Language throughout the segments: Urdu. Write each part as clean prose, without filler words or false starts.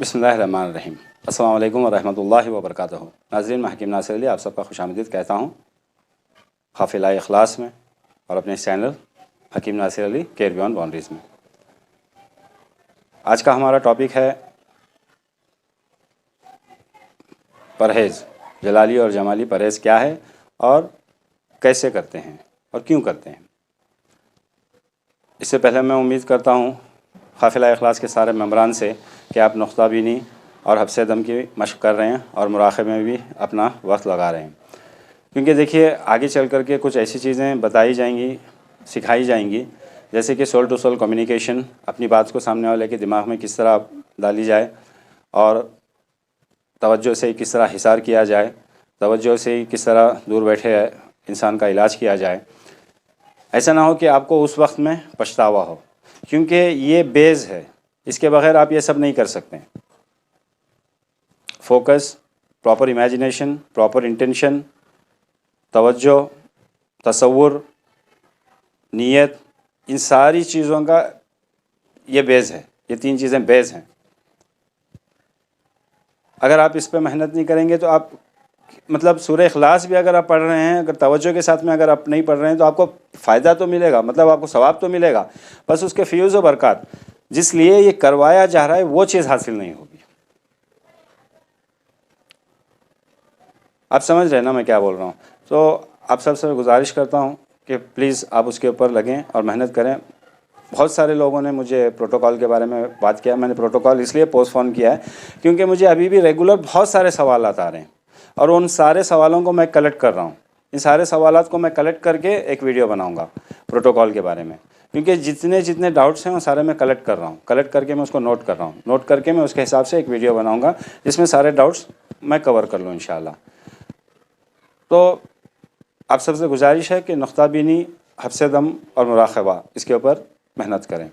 بسم اللہ الرحمن الرحیم۔ السلام علیکم ورحمۃ اللہ وبرکاتہ۔ ناظرین، میں حکیم ناصر علی آپ سب کا خوش آمدید کہتا ہوں قافلہ اخلاص میں اور اپنے اس چینل حکیم ناصر علی کیئر بیونڈ باؤنڈریز میں۔ آج کا ہمارا ٹاپک ہے پرہیز، جلالی اور جمالی پرہیز کیا ہے اور کیسے کرتے ہیں اور کیوں کرتے ہیں۔ اس سے پہلے میں امید کرتا ہوں قافلہ اخلاص کے سارے ممبران سے کہ آپ نقطہ بینی اور حبس دم کی مشق کر رہے ہیں اور مراقبے میں بھی اپنا وقت لگا رہے ہیں، کیونکہ دیکھیے آگے چل کر کے کچھ ایسی چیزیں بتائی جائیں گی، سکھائی جائیں گی، جیسے کہ سول ٹو سول کمیونیکیشن، اپنی بات کو سامنے والے کے دماغ میں کس طرح ڈالی جائے اور توجہ سے کس طرح حصار کیا جائے، توجہ سے کس طرح دور بیٹھے انسان کا علاج کیا جائے۔ ایسا نہ ہو کہ آپ کو اس وقت میں پچھتاوا ہو، کیونکہ یہ بیس ہے، اس کے بغیر آپ یہ سب نہیں کر سکتے۔ Focus, proper imagination, proper intention, توجہ، تصور، نیت، ان ساری چیزوں کا یہ بیس ہے، یہ تین چیزیں بیس ہیں۔ اگر آپ اس پہ محنت نہیں کریں گے تو آپ سورہ اخلاص بھی اگر آپ پڑھ رہے ہیں، اگر توجہ کے ساتھ میں اگر آپ نہیں پڑھ رہے ہیں تو آپ کو فائدہ تو ملے گا، آپ کو ثواب تو ملے گا، بس اس کے فیوز و برکات جس لیے یہ کروایا جا رہا ہے وہ چیز حاصل نہیں ہوگی۔ آپ سمجھ رہے ہیں نا میں کیا بول رہا ہوں؟ تو آپ سب سے گزارش کرتا ہوں کہ پلیز آپ اس کے اوپر لگیں اور محنت کریں۔ بہت سارے لوگوں نے مجھے پروٹوکال کے بارے میں بات کیا، میں نے پروٹوکال اس لیے پوسٹ فون کیا ہے کیونکہ مجھے ابھی بھی ریگولر بہت سارے سوالات آ رہے ہیں اور ان سارے سوالوں کو میں کلیکٹ کر رہا ہوں۔ ان سارے سوالات کو میں کلیکٹ کر کے ایک ویڈیو بناؤں گا پروٹوکال کے بارے میں، کیونکہ جتنے ڈاؤٹس ہیں وہ سارے میں کلیکٹ کر رہا ہوں، کلیکٹ کر کے میں اس کو نوٹ کر رہا ہوں، نوٹ کر کے میں اس کے حساب سے ایک ویڈیو بناؤں گا جس میں سارے ڈاؤٹس میں کور کر لوں انشاءاللہ۔ تو آپ سب سے گزارش ہے کہ نقطہ بینی، حبس دم اور مراقبہ اس کے اوپر محنت کریں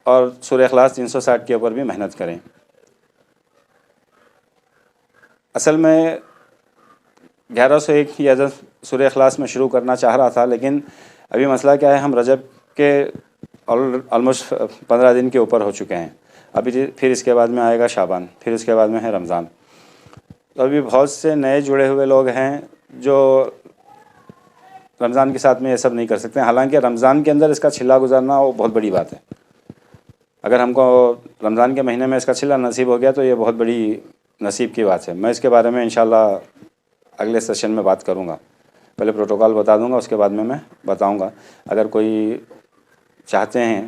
اور سورہ اخلاص 360 کے اوپر بھی محنت کریں۔ اصل میں 1101 یا سورہ اخلاص میں شروع کرنا چاہ رہا تھا، لیکن ابھی مسئلہ کیا ہے، ہم رجب کے آلموسٹ 15 دن کے اوپر ہو چکے ہیں، ابھی پھر اس کے بعد میں آئے گا شعبان، پھر اس کے بعد میں ہے رمضان۔ تو ابھی بہت سے نئے جڑے ہوئے لوگ ہیں جو رمضان کے ساتھ میں یہ سب نہیں کر سکتے، حالانکہ رمضان کے اندر اس کا چھلا گزارنا وہ بہت بڑی بات ہے۔ اگر ہم کو رمضان کے مہینے میں اس کا چھلا نصیب ہو گیا تو یہ بہت بڑی نصیب کی بات ہے۔ میں اس کے بارے میں انشاءاللہ اگلے سیشن میں بات کروں گا، پہلے پروٹوکال بتا دوں گا، اس کے بعد میں بتاؤں گا۔ اگر کوئی چاہتے ہیں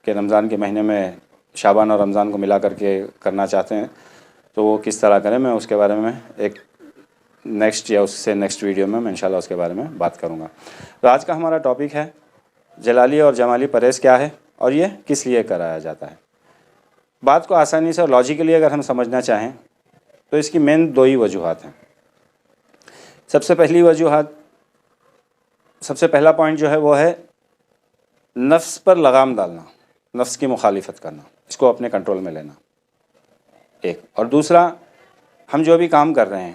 کہ رمضان کے مہینے میں شعبان اور رمضان کو ملا کر کے کرنا چاہتے ہیں تو وہ کس طرح کریں، میں اس کے بارے میں ایک نیکسٹ یا اس سے نیکسٹ ویڈیو میں انشاءاللہ اس کے بارے میں بات کروں گا۔ تو آج کا ہمارا ٹاپک ہے جلالی اور جمالی پرہیز کیا ہے اور یہ کس لیے کرایا جاتا ہے۔ بات کو آسانی سے اور لاجیکلی اگر ہم سمجھنا چاہیں تو اس کی مین دو ہی وجوہات ہیں۔ سب سے پہلا پوائنٹ جو ہے وہ ہے نفس پر لگام ڈالنا، نفس کی مخالفت کرنا، اس کو اپنے کنٹرول میں لینا ایک، اور دوسرا ہم جو بھی کام کر رہے ہیں،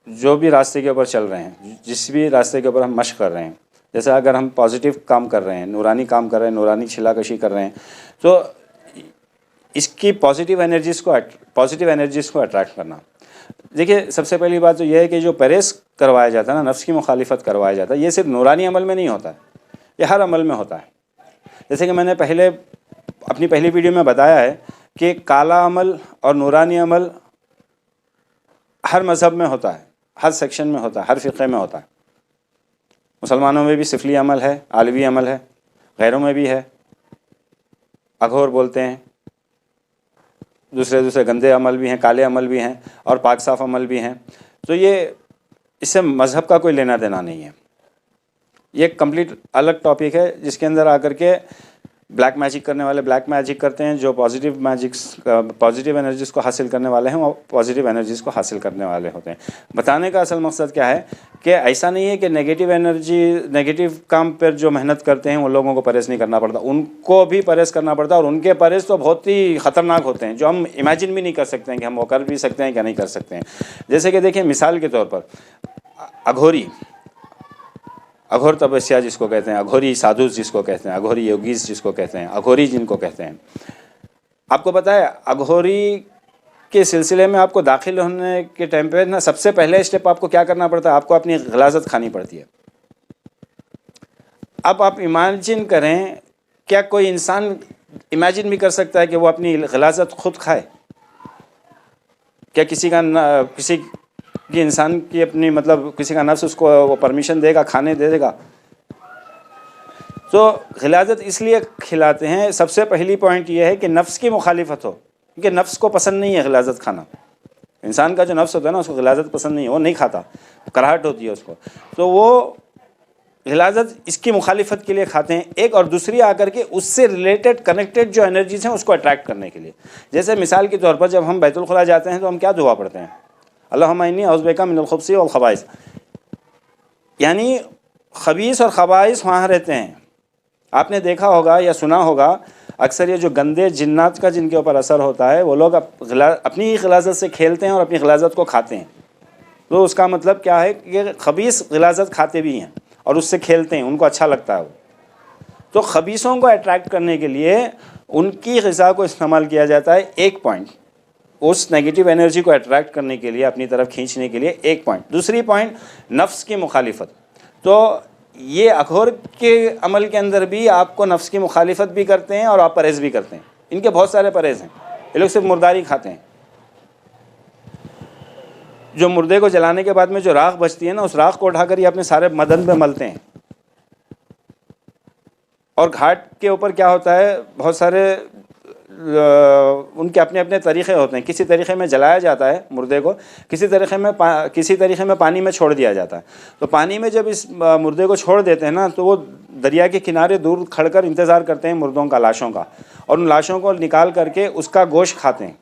جو بھی راستے کے اوپر چل رہے ہیں، جس بھی راستے کے اوپر ہم مشق کر رہے ہیں، جیسے اگر ہم پازیٹیو کام کر رہے ہیں، نورانی کام کر رہے ہیں، نورانی چھلا کشی کر رہے ہیں، تو اس کی پازیٹیو انرجیز کو اٹریکٹ کرنا۔ دیکھیے سب سے پہلی بات تو یہ ہے کہ جو پرہیز کروایا جاتا ہے نا، نفس کی مخالفت کروایا جاتا ہے، یہ صرف نورانی عمل میں نہیں ہوتا ہے، یہ ہر عمل میں ہوتا ہے۔ جیسے کہ میں نے اپنی پہلی ویڈیو میں بتایا ہے کہ کالا عمل اور نورانی عمل ہر مذہب میں ہوتا ہے، ہر سیکشن میں ہوتا ہے، ہر فرقے میں ہوتا ہے۔ مسلمانوں میں بھی سفلی عمل ہے، علوی عمل ہے، غیروں میں بھی ہے، اگھور بولتے ہیں، دوسرے گندے عمل بھی ہیں، کالے عمل بھی ہیں اور پاک صاف عمل بھی ہیں۔ تو یہ اس سے مذہب کا کوئی لینا دینا نہیں ہے، یہ ایک کمپلیٹ الگ ٹاپک ہے جس کے اندر آ کر کے بلیک میجک کرنے والے بلیک میجک کرتے ہیں، جو پازیٹیو انرجیز کو حاصل کرنے والے ہیں وہ پازیٹیو انرجیز کو حاصل کرنے والے ہوتے ہیں۔ بتانے کا اصل مقصد کیا ہے کہ ایسا نہیں ہے کہ نیگیٹو کام پر جو محنت کرتے ہیں ان لوگوں کو پرہیز نہیں کرنا پڑتا، ان کو بھی پرہیز کرنا پڑتا ہے، اور ان کے پرہیز تو بہت ہی خطرناک ہوتے ہیں جو ہم امیجن بھی نہیں کر سکتے ہیں کہ ہم وہ کر بھی سکتے ہیں کیا نہیں کر سکتے ہیں۔ جیسے کہ دیکھیں مثال کے طور پر اگھور تپسیا جس کو کہتے ہیں، اگھوری سادھو جس کو کہتے ہیں، اگھوری یوگیز جس کو کہتے ہیں، اگھوری جن کو کہتے ہیں، آپ کو پتہ ہے اگہوری کے سلسلے میں آپ کو داخل ہونے کے ٹائم پہ نا سب سے پہلے اسٹیپ آپ کو کیا کرنا پڑتا ہے؟ آپ کو اپنی غلاظت کھانی پڑتی ہے. اب آپ امیجن کریں، کیا کوئی انسان امیجن بھی کر سکتا ہے کہ وہ اپنی غلاظت خود کھائے؟ کیا کسی کی انسان کی اپنی مطلب کسی کا نفس اس کو وہ پرمیشن دے گا، کھانے دے گا؟ تو غلاظت اس لیے کھلاتے ہیں، سب سے پہلی پوائنٹ یہ ہے کہ نفس کی مخالفت ہو، کیونکہ نفس کو پسند نہیں ہے غلاظت کھانا. انسان کا جو نفس ہوتا ہے نا اس کو غلاظت پسند نہیں ہے، وہ نہیں کھاتا، کراہٹ ہوتی ہے اس کو. تو وہ غلاظت اس کی مخالفت کے لیے کھاتے ہیں. ایک اور دوسری آ کر کے اس سے ریلیٹڈ کنیکٹڈ جو انرجیز ہیں اس کو اٹریکٹ کرنے کے لیے. جیسے مثال کے طور پر جب ہم بیت الخلا جاتے ہیں تو ہم کیا دعا پڑھتے ہیں؟ اللہم انی اعوذ بک من الخبث والخبائث. یعنی خبیث اور خبائث وہاں رہتے ہیں. آپ نے دیکھا ہوگا یا سنا ہوگا اکثر یہ جو گندے جنات کا جن کے اوپر اثر ہوتا ہے وہ لوگ اپنی ہی غلاظت سے کھیلتے ہیں اور اپنی غلاظت کو کھاتے ہیں. تو اس کا مطلب کیا ہے کہ خبیث غلاظت کھاتے بھی ہیں اور اس سے کھیلتے ہیں، ان کو اچھا لگتا ہے وہ. تو خبیثوں کو اٹریکٹ کرنے کے لیے ان کی غذا کو استعمال کیا جاتا ہے. ایک پوائنٹ اس نیگیٹو انرجی کو اٹریکٹ کرنے کے لیے، اپنی طرف کھینچنے کے لیے. ایک پوائنٹ. دوسری پوائنٹ نفس کی مخالفت. تو یہ اغور کے عمل کے اندر بھی آپ کو نفس کی مخالفت بھی کرتے ہیں اور آپ پرہیز بھی کرتے ہیں. ان کے بہت سارے پرہیز ہیں. یہ لوگ صرف مرداری کھاتے ہیں. جو مردے کو جلانے کے بعد میں جو راکھ بچتی ہے نا، اس راکھ کو اٹھا کر یہ اپنے سارے بدن پہ ملتے ہیں. اور گھاٹ کے اوپر کیا ہوتا ہے، بہت سارے ان کے اپنے اپنے طریقے ہوتے ہیں. کسی طریقے میں جلایا جاتا ہے مردے کو، کسی طریقے میں پانی میں چھوڑ دیا جاتا ہے. تو پانی میں جب اس مردے کو چھوڑ دیتے ہیں نا تو وہ دریا کے کنارے دور کھڑ کر انتظار کرتے ہیں مردوں کا، لاشوں کا، اور ان لاشوں کو نکال کر کے اس کا گوشت کھاتے ہیں.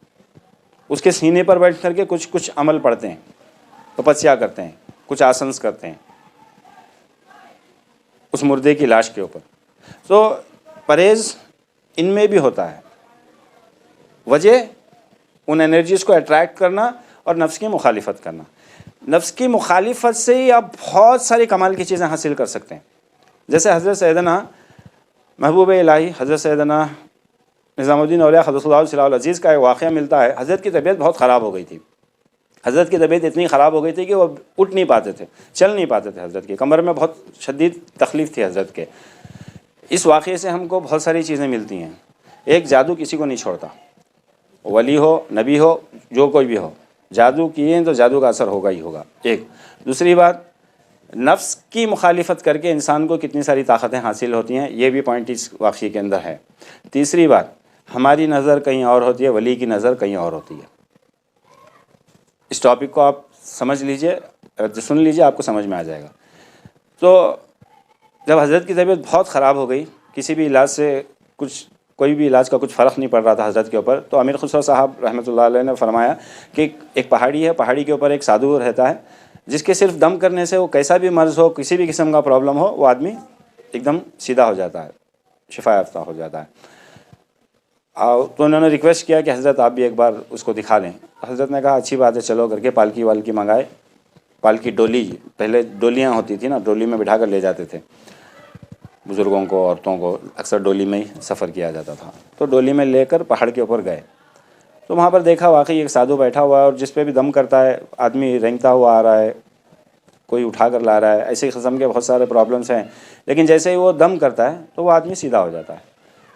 اس کے سینے پر بیٹھ کر کے کچھ عمل پڑھتے ہیں، تپسیا کرتے ہیں، کچھ آسنس کرتے ہیں اس مردے کی لاش کے اوپر. تو پرہیز ان میں بھی ہوتا ہے. وجہ ان انرجیز کو اٹریکٹ کرنا اور نفس کی مخالفت کرنا. نفس کی مخالفت سے ہی آپ بہت ساری کمال کی چیزیں حاصل کر سکتے ہیں. جیسے حضرت سیدنا محبوب الہی حضرت سیدنا نظام الدین اولیاء قدس اللہ سرہ العزیز کا ایک واقعہ ملتا ہے. حضرت کی طبیعت بہت خراب ہو گئی تھی. حضرت کی طبیعت اتنی خراب ہو گئی تھی کہ وہ اٹھ نہیں پاتے تھے، چل نہیں پاتے تھے. حضرت کی کمر میں بہت شدید تکلیف تھی حضرت کے. اس واقعے سے ہم کو بہت ساری چیزیں ملتی ہیں. ایک، جادو کسی کو نہیں چھوڑتا، ولی ہو، نبی ہو، جو کوئی بھی ہو. جادو کیے تو جادو کا اثر ہوگا ہی ہوگا. ایک. دوسری بات، نفس کی مخالفت کر کے انسان کو کتنی ساری طاقتیں حاصل ہوتی ہیں، یہ بھی پوائنٹ اس واقعے کے اندر ہے. تیسری بات، ہماری نظر کہیں اور ہوتی ہے، ولی کی نظر کہیں اور ہوتی ہے. اس ٹاپک کو آپ سمجھ لیجئے، سن لیجئے، آپ کو سمجھ میں آ جائے گا. تو جب حضرت کی طبیعت بہت خراب ہو گئی، کسی بھی علاج سے کوئی بھی علاج کا کچھ فرق نہیں پڑ رہا تھا حضرت کے اوپر، تو امیر خسرو صاحب رحمۃ اللہ علیہ نے فرمایا کہ ایک پہاڑی ہے، پہاڑی کے اوپر ایک سادھو رہتا ہے جس کے صرف دم کرنے سے وہ کیسا بھی مرض ہو، کسی بھی قسم کا پرابلم ہو، وہ آدمی ایک دم سیدھا ہو جاتا ہے، شفا یافتہ ہو جاتا ہے. تو انہوں نے ریکویسٹ کیا کہ حضرت آپ بھی ایک بار اس کو دکھا لیں. حضرت نے کہا اچھی بات ہے، چلو کر کے پالکی والکی منگائے. پالکی ڈولی، پہلے ڈولیاں ہوتی تھی نا، ڈولی میں بٹھا کر لے جاتے تھے بزرگوں کو، عورتوں کو اکثر ڈولی میں ہی سفر کیا جاتا تھا. تو ڈولی میں لے کر پہاڑ کے اوپر گئے. تو وہاں پر دیکھا واقعی ایک سادھو بیٹھا ہوا ہے اور جس پہ بھی دم کرتا ہے آدمی رینگتا ہوا آ رہا ہے، کوئی اٹھا کر لا رہا ہے. ایسے قسم کے بہت سارے پرابلمس ہیں، لیکن جیسے ہی وہ دم کرتا ہے تو وہ آدمی سیدھا ہو جاتا ہے.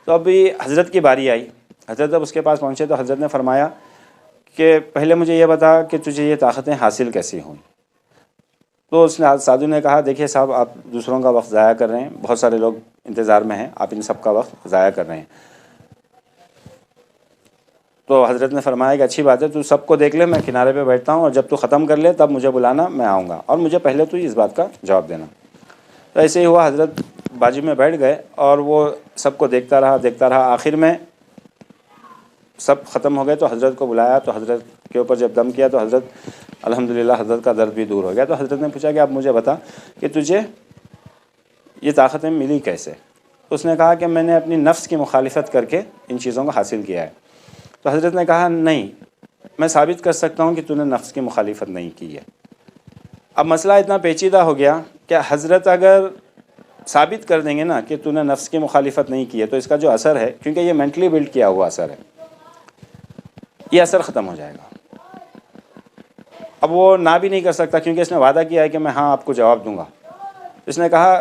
تو ابھی حضرت کی باری آئی. حضرت جب اس کے پاس پہنچے تو حضرت نے فرمایا کہ پہلے مجھے یہ بتا کہ تجھے یہ طاقتیں حاصل کیسی ہوئیں. تو اس نے سادھو نے کہا دیکھیے صاحب، آپ دوسروں کا وقت ضائع کر رہے ہیں، بہت سارے لوگ انتظار میں ہیں، آپ ان سب کا وقت ضائع کر رہے ہیں. تو حضرت نے فرمایا کہ اچھی بات ہے، تو سب کو دیکھ لے، میں کنارے پہ بیٹھتا ہوں، اور جب تو ختم کر لے تب مجھے بلانا، میں آؤں گا، اور مجھے پہلے تو اس بات کا جواب دینا. تو ایسے ہی ہوا، حضرت بازو میں بیٹھ گئے اور وہ سب کو دیکھتا رہا. آخر میں سب ختم ہو گئے تو حضرت کو بلایا. تو حضرت کے اوپر جب دم کیا تو حضرت الحمدللہ حضرت کا درد بھی دور ہو گیا. تو حضرت نے پوچھا کہ اب مجھے بتا کہ تجھے یہ طاقتیں ملی کیسے؟ اس نے کہا کہ میں نے اپنی نفس کی مخالفت کر کے ان چیزوں کو حاصل کیا ہے. تو حضرت نے کہا نہیں، میں ثابت کر سکتا ہوں کہ تو نے نفس کی مخالفت نہیں کی ہے. اب مسئلہ اتنا پیچیدہ ہو گیا کہ حضرت اگر ثابت کر دیں گے نا کہ تو نے نفس کی مخالفت نہیں کی ہے تو اس کا جو اثر ہے، کیونکہ یہ مینٹلی بلڈ کیا ہوا اثر ہے، یہ اثر ختم ہو جائے گا. اب وہ نہ بھی نہیں کر سکتا کیونکہ اس نے وعدہ کیا ہے کہ میں ہاں آپ کو جواب دوں گا. اس نے کہا،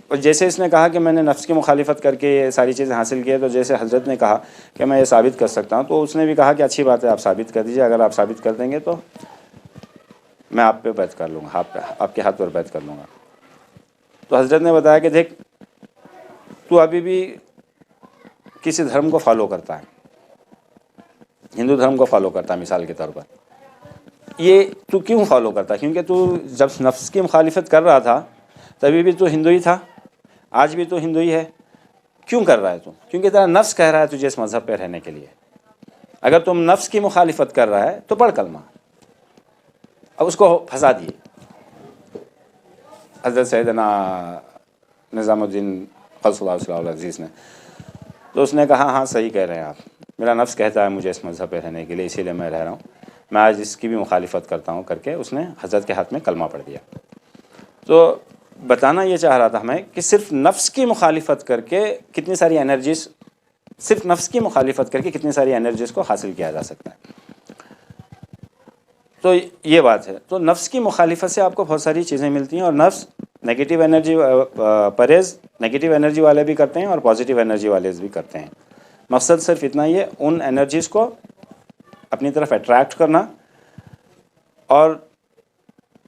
اور جیسے اس نے کہا کہ میں نے نفس کی مخالفت کر کے یہ ساری چیزیں حاصل کی ہے، تو جیسے حضرت نے کہا کہ میں یہ ثابت کر سکتا ہوں، تو اس نے بھی کہا کہ اچھی بات ہے، آپ ثابت کر دیجئے. اگر آپ ثابت کر دیں گے تو میں آپ پہ بیعت کر لوں گا، آپ کے ہاتھ پر بیعت کر لوں گا. تو حضرت نے بتایا کہ دیکھ، تو ابھی بھی کسی دھرم کو فالو کرتا ہے، ہندو دھرم کو فالو کرتا ہے مثال کے طور پر. یہ تو کیوں فالو کرتا ہے؟ کیونکہ تو جب نفس کی مخالفت کر رہا تھا تبھی بھی تو ہندو ہی تھا، آج بھی تو ہندو ہی ہے. کیوں کر رہا ہے تو؟ کیونکہ تیرا نفس کہہ رہا ہے تجھے اس مذہب پہ رہنے کے لیے. اگر تم نفس کی مخالفت کر رہا ہے تو پڑھ کلمہ. اب اس کو پھنسا دیے حضرت سیدنا نظام الدین قدس اللہ سرہ العزیز نے. تو اس نے کہا ہاں صحیح کہہ رہے ہیں آپ، میرا نفس کہتا ہے مجھے اس مذہب پہ رہنے کے لیے، اسی لیے میں رہ رہا ہوں، میں آج اس کی بھی مخالفت کرتا ہوں کر کے اس نے حضرت کے ہاتھ میں کلمہ پڑھ دیا. تو بتانا یہ چاہ رہا تھا میں کہ صرف نفس کی مخالفت کر کے کتنی ساری انرجیز، صرف نفس کی مخالفت کر کے کتنی ساری انرجیز کو حاصل کیا جا سکتا ہے. تو یہ بات ہے. تو نفس کی مخالفت سے آپ کو بہت ساری چیزیں ملتی ہیں، اور نفس نگیٹیو انرجی پرہیز نگیٹیو انرجی والے بھی کرتے ہیں اور پازیٹیو انرجی والے بھی کرتے ہیں. مقصد صرف اتنا ہی ہے، ان انرجیز کو اپنی طرف اٹریکٹ کرنا اور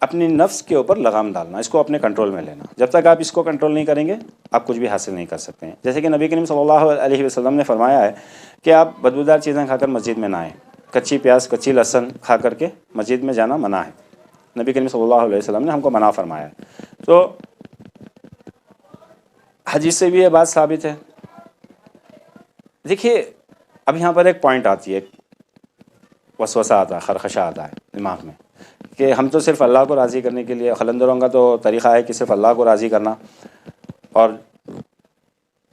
اپنی نفس کے اوپر لگام ڈالنا، اس کو اپنے کنٹرول میں لینا. جب تک آپ اس کو کنٹرول نہیں کریں گے آپ کچھ بھی حاصل نہیں کر سکتے ہیں. جیسے کہ نبی کریم صلی اللہ علیہ وسلم نے فرمایا ہے کہ آپ بدبودار چیزیں کھا کر مسجد میں نہ آئیں. کچی پیاز کچی لہسن کھا کر کے مسجد میں جانا منع ہے. نبی کریم صلی اللہ علیہ وسلم نے ہم کو منع فرمایا ہے. تو حدیث سے بھی یہ بات ثابت ہے. دیکھیے اب یہاں پر ایک پوائنٹ آتی ہے، وسوسہ آتا ہے، خرخشہ آتا ہے دماغ میں کہ ہم تو صرف اللہ کو راضی کرنے کے لیے، قلندروں کا تو طریقہ ہے کہ صرف اللہ کو راضی کرنا اور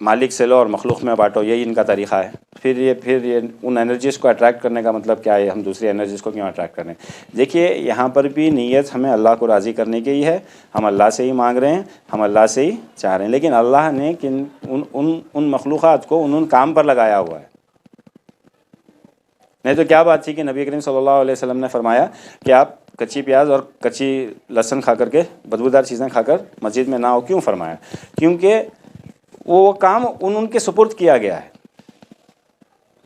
مالک سے لو اور مخلوق میں بانٹو، یہی ان کا طریقہ ہے. پھر یہ ان انرجیز کو اٹریکٹ کرنے کا مطلب کیا ہے؟ ہم دوسری انرجیز کو کیوں اٹریکٹ کریں؟ دیکھیے یہاں پر بھی نیت ہمیں اللہ کو راضی کرنے کی ہی ہے. ہم اللہ سے ہی مانگ رہے ہیں، ہم اللہ سے ہی چاہ رہے ہیں، لیکن اللہ نے ان مخلوقات کو ان کام پر لگایا ہوا ہے. نہیں تو کیا بات تھی کہ نبی کریم صلی اللہ علیہ وسلم نے فرمایا کہ آپ کچی پیاز اور کچی لہسن کھا کر کے، بدبودار چیزیں کھا کر مسجد میں نہ ہو. کیوں فرمایا؟ کیونکہ وہ کام ان کے سپرد کیا گیا ہے.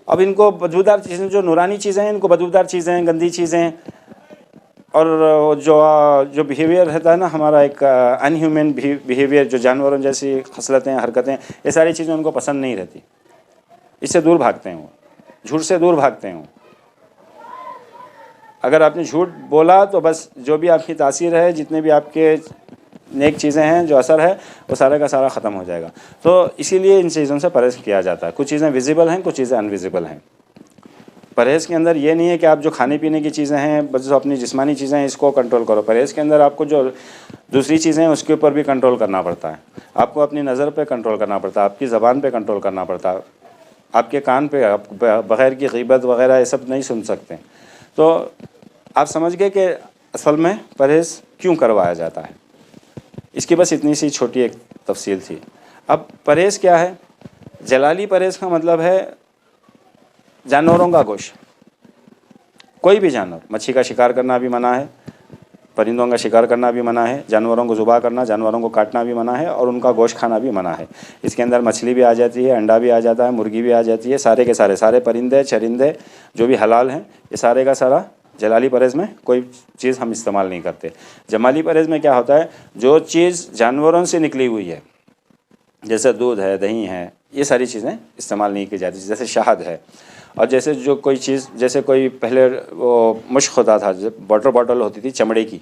اب ان کو بدبودار چیزیں، جو نورانی چیزیں ہیں، ان کو بدبودار چیزیں، گندی چیزیں، اور جو بیہیویئر رہتا ہے نا ہمارا، ایک ان ہیومن بیہیویئر، جو جانوروں جیسی خصلتیں، حرکتیں، یہ ساری چیزیں ان کو پسند نہیں رہتی. اس سے دور بھاگتے ہیں وہ، جھوٹ سے دور بھاگتے ہیں وہ. اگر آپ نے جھوٹ بولا تو بس جو بھی آپ کی تاثیر ہے، جتنے بھی آپ کے نیک چیزیں ہیں، جو اثر ہے، وہ سارا کا سارا ختم ہو جائے گا. تو اسی لیے ان چیزوں سے پرہیز کیا جاتا ہے. کچھ چیزیں ویزیبل ہیں، کچھ چیزیں انویزیبل ہیں. پرہیز کے اندر یہ نہیں ہے کہ آپ جو کھانے پینے کی چیزیں ہیں، بس جو اپنی جسمانی چیزیں ہیں اس کو کنٹرول کرو. پرہیز کے اندر آپ کو جو دوسری چیزیں ہیں اس کے اوپر بھی کنٹرول کرنا پڑتا ہے. آپ کو اپنی نظر پہ کنٹرول کرنا پڑتا ہے، آپ کی زبان پہ کنٹرول کرنا پڑتا ہے، آپ کے کان پہ آپ بغیر کی غیبت وغیرہ یہ سب نہیں سن سکتے. تو آپ سمجھ گئے کہ اصل میں پرہیز کیوں کروایا جاتا ہے. اس کی بس اتنی سی چھوٹی ایک تفصیل تھی. اب پرہیز کیا ہے؟ جلالی پرہیز کا مطلب ہے جانوروں کا گوشت. کوئی بھی جانور، مچھی کا شکار کرنا بھی منع ہے، پرندوں کا شکار کرنا بھی منع ہے، جانوروں کو ذبح کرنا، جانوروں کو کاٹنا بھی منع ہے، اور ان کا گوشت کھانا بھی منع ہے. اس کے اندر مچھلی بھی آ جاتی ہے، انڈا بھی آ جاتا ہے، مرغی بھی آ جاتی ہے. سارے کے سارے پرندے چرندے جو بھی حلال ہیں، یہ سارے کا سارا جلالی پرہیز میں کوئی چیز ہم استعمال نہیں کرتے. جمالی پرہیز میں کیا ہوتا ہے؟ جو چیز جانوروں سے نکلی ہوئی ہے، جیسے دودھ ہے، دہی ہے، یہ ساری چیزیں استعمال نہیں کی جاتی. جیسے شہد ہے، اور جیسے جو کوئی چیز، جیسے کوئی پہلے وہ مشک ہوتا تھا، واٹر باٹل ہوتی تھی چمڑے کی،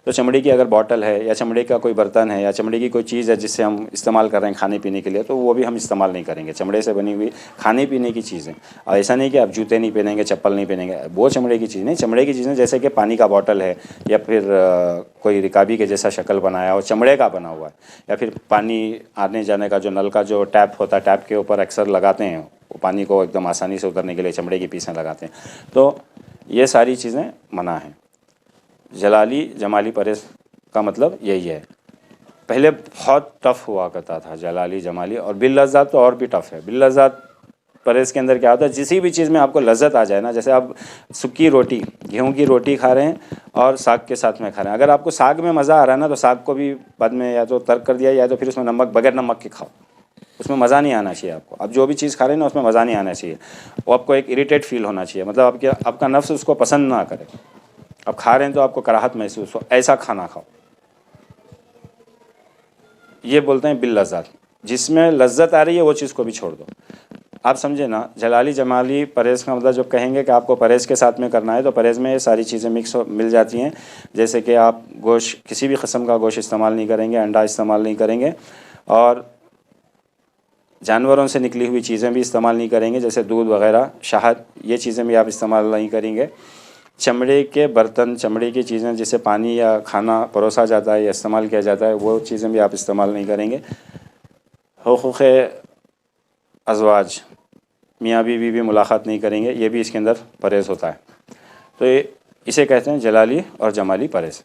تو چمڑے کی اگر باٹل ہے یا چمڑے کا کوئی برتن ہے یا چمڑے کی کوئی چیز ہے جس سے ہم استعمال کر رہے ہیں کھانے پینے کے لیے، تو وہ بھی ہم استعمال نہیں کریں گے. چمڑے سے بنی ہوئی کھانے پینے کی چیزیں. اور ایسا نہیں کہ آپ جوتے نہیں پہنیں گے، چپل نہیں پہنیں گے، وہ چمڑے کی چیز نہیں. چمڑے کی چیزیں جیسے کہ پانی کا باٹل ہے، یا پھر کوئی رکابی کے جیسا شکل بنایا ہو، چمڑے کا بنا ہوا ہے، یا پھر پانی آنے جانے کا جو نل کا جو ٹیپ ہوتا ہے، ٹیپ کے اوپر اکثر لگاتے ہیں وہ پانی کو ایک دم آسانی سے اترنے کے لیے چمڑے کی پیسیں لگاتے ہیں. تو یہ ساری چیزیں منع ہیں. جلالی جمالی پرہیز کا مطلب یہی ہے. پہلے بہت ٹف ہوا کرتا تھا جلالی جمالی، اور باللذات تو اور بھی ٹف ہے. باللذات پرہیز کے اندر کیا ہوتا ہے، جسی بھی چیز میں آپ کو لذت آ جائے نا، جیسے آپ سکی روٹی، گیہوں کی روٹی کھا رہے ہیں اور ساگ کے ساتھ میں کھا رہے ہیں، اگر آپ کو ساگ میں مزہ آ رہا ہے نا تو ساگ کو بھی بعد میں یا تو ترک کر دیا، یا تو پھر اس میں نمک، بغیر نمک کے کھاؤ، اس میں مزہ نہیں آنا چاہیے آپ کو. اب جو بھی چیز کھا رہے ہیں نا اس میں مزہ نہیں آنا چاہیے، وہ آپ کو ایک اریٹیٹ فیل ہونا چاہیے، مطلب آپ کا نفس اس کو پسند نہ کرے. اب کھا رہے ہیں تو آپ کو کراہت محسوس ہو، ایسا کھانا کھاؤ. یہ بولتے ہیں باللذات، جس میں لذت آ رہی ہے وہ چیز کو بھی چھوڑ دو. آپ سمجھے نا، جلالی جمالی پرہیز کا مطلب جب کہیں گے کہ آپ کو پرہیز کے ساتھ میں کرنا ہے تو پرہیز میں یہ ساری چیزیں مل جاتی ہیں، جیسے کہ آپ گوشت، کسی بھی قسم کا گوشت استعمال نہیں کریں گے، انڈا استعمال نہیں کریں گے، اور جانوروں سے نکلی ہوئی چیزیں بھی استعمال نہیں کریں گے، جیسے دودھ وغیرہ، شہد، یہ چیزیں بھی آپ استعمال نہیں کریں گے. چمڑے کے برتن، چمڑے کی چیزیں جسے پانی یا کھانا پروسا جاتا ہے یا استعمال کیا جاتا ہے، وہ چیزیں بھی آپ استعمال نہیں کریں گے. حقوق ازواج، میاں بیوی بھی ملاقات نہیں کریں گے، یہ بھی اس کے اندر پرہیز ہوتا ہے. تو اسے کہتے ہیں جلالی اور جمالی پرہیز.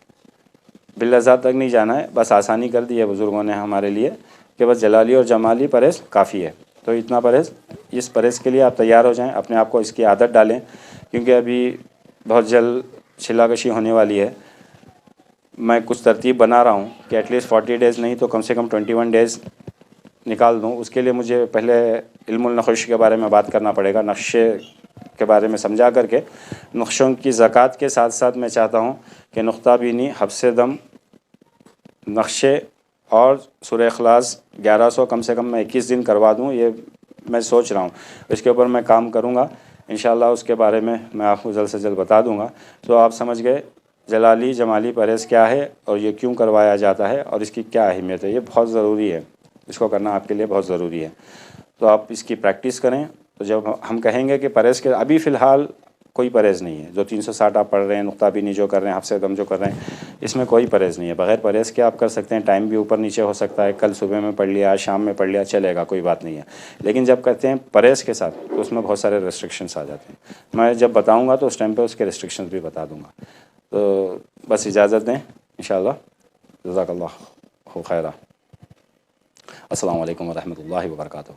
باللذات تک نہیں جانا ہے، بس آسانی کر دی ہے بزرگوں نے ہمارے لیے کہ بس جلالی اور جمالی پرہیز کافی ہے. تو اتنا پرہیز، اس پرہیز کے لیے آپ تیار ہو جائیں، اپنے آپ کو اس کی عادت ڈالیں، کیونکہ ابھی بہت جلد چھلا کشی ہونے والی ہے. میں کچھ ترتیب بنا رہا ہوں کہ ایٹ لیسٹ 40 ڈیز نہیں تو کم سے کم 21 ڈیز نکال دوں. اس کے لیے مجھے پہلے علم النقش کے بارے میں بات کرنا پڑے گا، نقشے کے بارے میں سمجھا کر کے. نقشوں کی زکوٰۃ کے ساتھ ساتھ میں چاہتا ہوں کہ نقطہ بینی، حبس دم، نقشے اور سورہ اخلاص 1100 کم سے کم میں 21 دن کروا دوں. یہ میں سوچ رہا ہوں، اس کے اوپر میں کام کروں گا انشاءاللہ. اس کے بارے میں آپ کو جلد سے جلد بتا دوں گا. تو آپ سمجھ گئے جلالی جمالی پرہیز کیا ہے اور یہ کیوں کروایا جاتا ہے اور اس کی کیا اہمیت ہے. یہ بہت ضروری ہے، اس کو کرنا آپ کے لیے بہت ضروری ہے. تو آپ اس کی پریکٹس کریں. تو جب ہم کہیں گے کہ پرہیز کے، ابھی فی الحال کوئی پرہیز نہیں ہے. جو 360 آپ پڑھ رہے ہیں، نقطہ بینی جو کر رہے ہیں، حبس دم جو کر رہے ہیں، اس میں کوئی پرہیز نہیں ہے. بغیر پرہیز کے آپ کر سکتے ہیں، ٹائم بھی اوپر نیچے ہو سکتا ہے، کل صبح میں پڑھ لیا، شام میں پڑھ لیا، چلے گا، کوئی بات نہیں ہے. لیکن جب کہتے ہیں پرہیز کے ساتھ تو اس میں بہت سارے ریسٹرکشنس آ جاتے ہیں. میں جب بتاؤں گا تو اس ٹائم پہ اس کے ریسٹرکشنس بھی بتا دوں گا. تو بس اجازت دیں انشاءاللہ. جزاک اللہ خیرہ. السلام علیکم ورحمۃ اللہ وبرکاتہ.